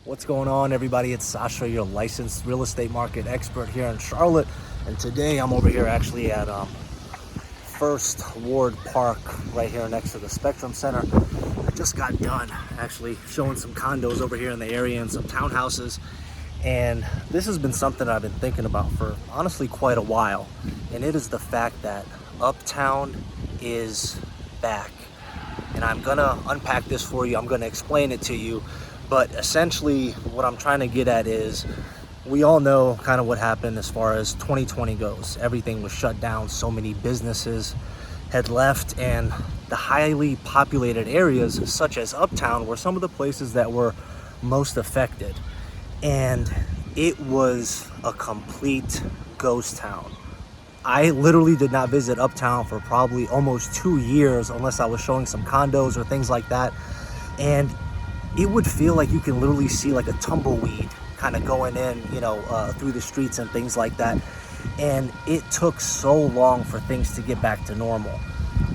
What's going on, everybody? It's Sasa, your licensed real estate market expert here in Charlotte. And today I'm over here actually at First Ward Park, right here next to the Spectrum Center. I just got done actually showing some condos over here in the area and some townhouses. And this has been something I've been thinking about for honestly quite a while. And it is the fact that Uptown is back. And I'm gonna unpack this for you. I'm gonna explain it to you. But essentially what I'm trying to get at is, we all know kind of what happened as far as 2020 goes. Everything was shut down. So many businesses had left, and the highly populated areas such as Uptown were some of the places that were most affected. And it was a complete ghost town. I literally did not visit Uptown for probably almost 2 years unless I was showing some condos or things like that. And it would feel like you can literally see like a tumbleweed kind of going in, through the streets and things like that. And it took so long for things to get back to normal.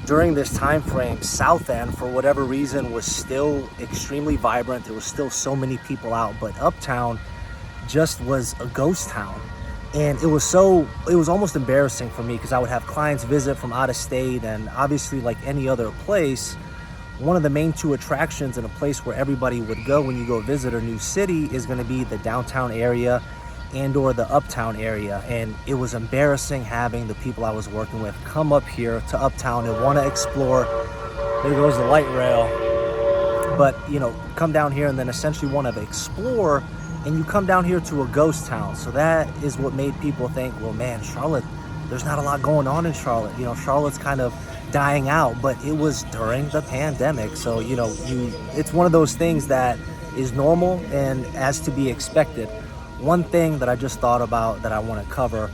During this time frame, South End, for whatever reason, was still extremely vibrant. There was still so many people out, but Uptown just was a ghost town. And it was almost embarrassing for me, because I would have clients visit from out of state, and obviously, like any other place, one of the main two attractions and a place where everybody would go when you go visit a new city is going to be the downtown area and or the Uptown area. And it was embarrassing having the people I was working with come up here to Uptown and want to explore. There goes the light rail. But, come down here and then essentially want to explore, and you come down here to a ghost town. So that is what made people think, well, man, Charlotte, there's not a lot going on in Charlotte. Charlotte's kind of dying out, but it was during the pandemic. So, it's one of those things that is normal and as to be expected. One thing that I just thought about that I want to cover: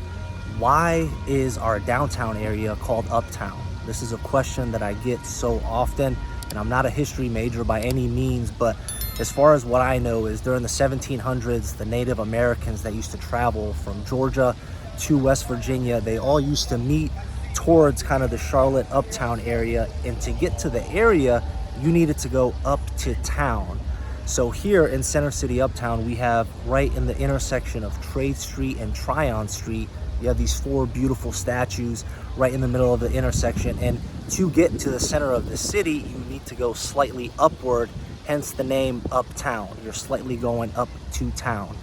why is our downtown area called Uptown? This is a question that I get so often, and I'm not a history major by any means, but as far as what I know is during the 1700s, the Native Americans that used to travel from Georgia to West Virginia, they all used to meet towards kind of the Charlotte Uptown area, and to get to the area you needed to go up to town. So here in Center City Uptown, we have right in the intersection of Trade Street and Tryon Street, you have these four beautiful statues right in the middle of the intersection. And to get to the center of the city, you need to go slightly upward, hence the name Uptown. You're slightly going up to town.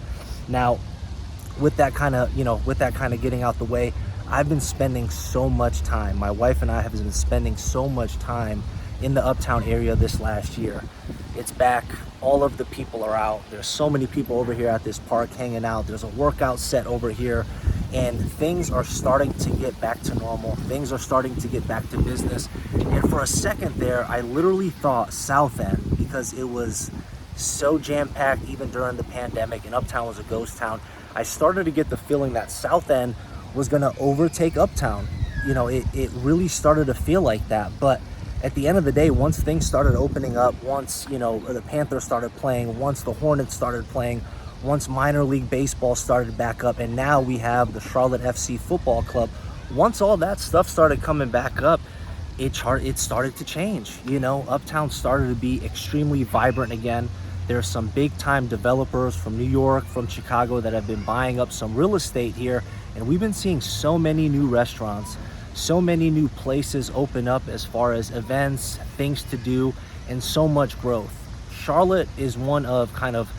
Now, with that kind of getting out the way, I've been spending so much time, my wife and I have been spending so much time in the Uptown area this last year. It's back. All of the people are out. There's so many people over here at this park hanging out. There's a workout set over here, and things are starting to get back to normal. Things are starting to get back to business. And for a second there, I literally thought South End, because it was so jam-packed even during the pandemic and Uptown was a ghost town. I started to get the feeling that South End was going to overtake Uptown. It really started to feel like that. But at the end of the day, once things started opening up, once, the Panthers started playing, once the Hornets started playing, once minor league baseball started back up, and now we have the Charlotte FC Football Club, once all that stuff started coming back up, it started to change. Uptown started to be extremely vibrant again. There's some big time developers from New York, from Chicago, that have been buying up some real estate here. And we've been seeing so many new restaurants, so many new places open up as far as events, things to do, and so much growth. Charlotte is one of kind of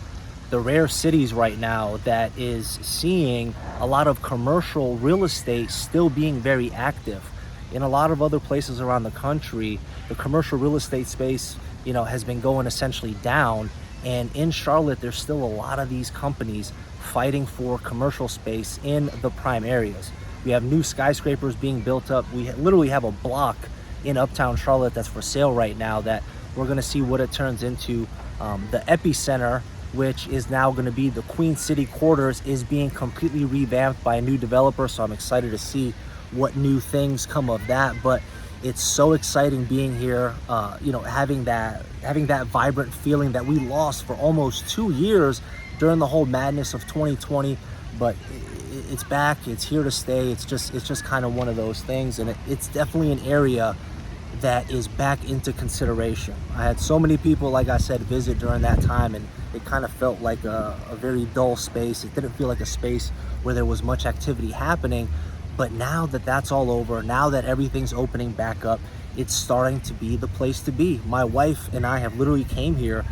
the rare cities right now that is seeing a lot of commercial real estate still being very active. In a lot of other places around the country, the commercial real estate space, has been going essentially down. And in Charlotte, there's still a lot of these companies fighting for commercial space in the prime areas. We have new skyscrapers being built up. We literally have a block in Uptown Charlotte that's for sale right now that we're going to see what it turns into. The epicenter, which is now going to be the Queen City quarters, is being completely revamped by a new developer. So I'm excited to see what new things come of that. But it's so exciting being here, having that vibrant feeling that we lost for almost 2 years during the whole madness of 2020. But it's back, it's here to stay. It's just kind of one of those things, and it's definitely an area that is back into consideration. I had so many people, like I said, visit during that time, and it kind of felt like a very dull space. It didn't feel like a space where there was much activity happening. But now that that's all over, now that everything's opening back up, it's starting to be the place to be. My wife and I have literally came here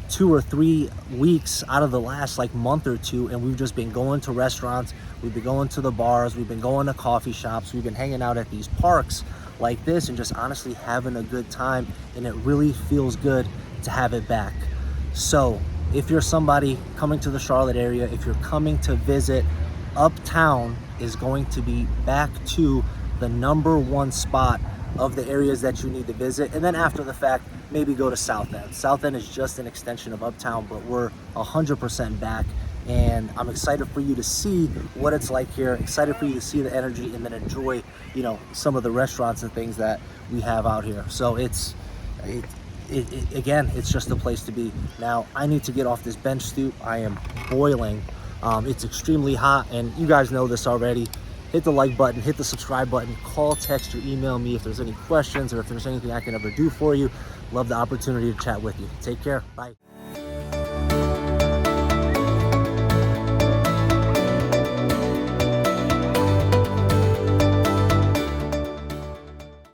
2 or 3 weeks out of the last like month or two, and we've just been going to restaurants, we've been going to the bars, we've been going to coffee shops, we've been hanging out at these parks like this and just honestly having a good time, and it really feels good to have it back. So if you're somebody coming to the Charlotte area, if you're coming to visit, Uptown is going to be back to the #1 spot of the areas that you need to visit. And then after the fact, maybe go to South End. South End is just an extension of Uptown, but we're 100% back. And I'm excited for you to see what it's like here, excited for you to see the energy and then enjoy, you know, some of the restaurants and things that we have out here. So again, it's just a place to be. Now, I need to get off this bench stoop. I am boiling. It's extremely hot, and you guys know this already. Hit the like button, hit the subscribe button, call, text, or email me if there's any questions or if there's anything I can ever do for you. Love the opportunity to chat with you. Take care. Bye.